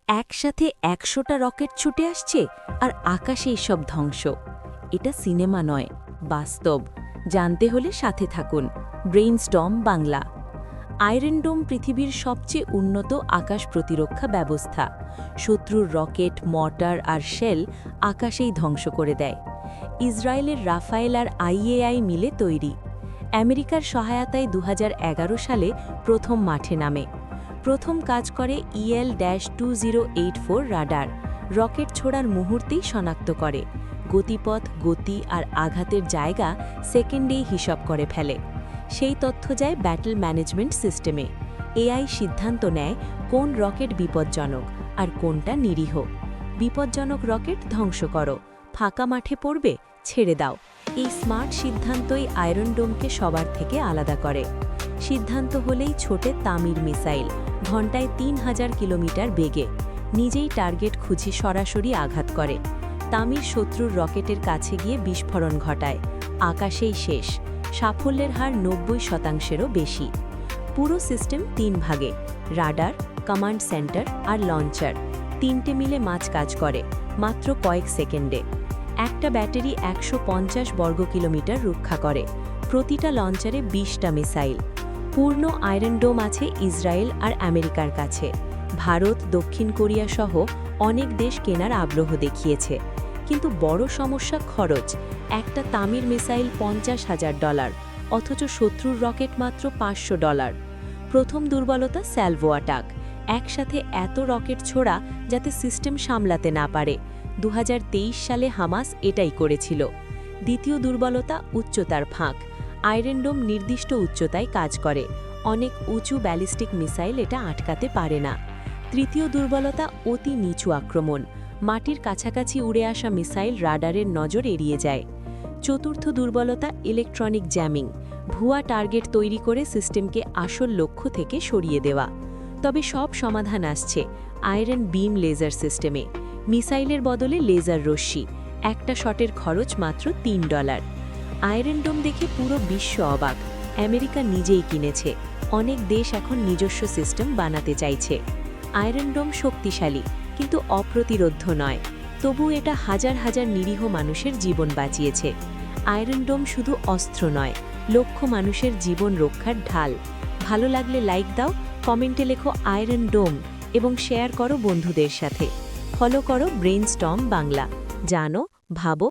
একসাথে ১০০টা রকেট ছুটে আসছে আর আকাশেই সব ধ্বংস। এটা সিনেমা নয়, বাস্তব। জানতে হলে সাথে থাকুন। ব্রেইনস্টর্ম বাংলা। আয়রন ডোম পৃথিবীর সবচেয়ে উন্নত আকাশ প্রতিরক্ষা ব্যবস্থা। শত্রুর রকেট, মর্টার আর শেল আকাশেই ধ্বংস করে দেয়। ইসরায়েলের রাফায়েল আর আইএআই মিলে তৈরি। আমেরিকার সহায়তায় ২০১১ সালে প্রথম মাঠে নামে। প্রথম কাজ করে EL-2084 রাডার। রকেট ছোড়ার মুহূর্তেই শনাক্ত করে। গতিপথ, গতি আর আঘাতের জায়গা সেকেন্ডেই হিসাব করে ফেলে। সেই তথ্য যায় ব্যাটল ম্যানেজমেন্ট সিস্টেমে। এআই সিদ্ধান্ত নেয় কোন রকেট বিপজ্জনক আর কোনটা নিরীহ। বিপজ্জনক রকেট ধ্বংস করো, ফাঁকা মাঠে পড়বে, ছেড়ে দাও। এই স্মার্ট সিদ্ধান্তই আয়রন ডোমকে সবার থেকে আলাদা করে। সিদ্ধান্ত হলেই ছোটে তামির মিসাইল, ঘণ্টায় ৩০০০ কিলোমিটার বেগে। নিজেই টার্গেট খুঁজে সরাসরি আঘাত করে। তামির শত্রুর রকেটের কাছে গিয়ে বিস্ফোরণ ঘটায়। আকাশেই শেষ। সাফল্যের হার ৯০%-এরও বেশি। পুরো সিস্টেম ৩ ভাগে: রাডার, কমান্ড সেন্টার আর লঞ্চার। তিনটে মিলে কাজ করে মাত্র কয়েক সেকেন্ডে। একটা ব্যাটারি ১৫০ বর্গ কিলোমিটার রক্ষা করে। প্রতিটা লঞ্চারে ২০টা মিসাইল। পূর্ণ আয়রন ডোম আছে ইসরায়েল আর আমেরিকার কাছে। ভারত, দক্ষিণ কোরিয়া সহ অনেক দেশ কেনার আগ্রহ দেখিয়েছে। কিন্তু বড় সমস্যা খরচ। একটা তামির মিসাইল $৫০,০০০, অথচ শত্রুর রকেট মাত্র $৫০০। প্রথম দুর্বলতা স্যালভো অ্যাটাক। একসাথে এত রকেট ছোড়া যাতে সিস্টেম সামলাতে না পারে। ২০২৩ সালে হামাস এটাই করেছিল। দ্বিতীয় দুর্বলতা উচ্চতার ফাঁক। আয়রন ডোম নির্দিষ্ট উচ্চতায় কাজ করে। অনেক উঁচু ব্যালিস্টিক মিসাইল এটা আটকাতে পারে না। তৃতীয় দুর্বলতা অতি নিচু আক্রমণ। মাটির কাছাকাছি উড়ে আসা মিসাইল রাডারের নজর এড়িয়ে যায়। চতুর্থ দুর্বলতা ইলেকট্রনিক জ্যামিং। ভুয়া টার্গেট তৈরি করে সিস্টেমকে আসল লক্ষ্য থেকে সরিয়ে দেওয়া। তবে সব সমাধান আসছে আয়রন বিম লেজার সিস্টেমে। মিসাইলের বদলে লেজার রশ্মি। একটা শটের খরচ মাত্র $৩। আয়রন ডোম দেখে পুরো বিশ্ব অবাক। আমেরিকা নিজেই কিনেছে। অনেক দেশ এখন নিজস্ব সিস্টেম বানাতে চাইছে। আয়রন ডোম শক্তিশালী, কিন্তু অপ্রতিরোধ্য নয়। তবু এটা হাজার হাজার নিরীহ মানুষের জীবন বাঁচিয়েছে। আয়রন ডোম শুধু অস্ত্র নয়, লক্ষ মানুষের জীবন রক্ষার ঢাল। ভালো লাগলে লাইক দাও, কমেন্টে লেখো আয়রন ডোম এবং শেয়ার করো বন্ধুদের সাথে। ফলো করো ব্রেইনস্টর্ম বাংলা। জানো, ভাবো।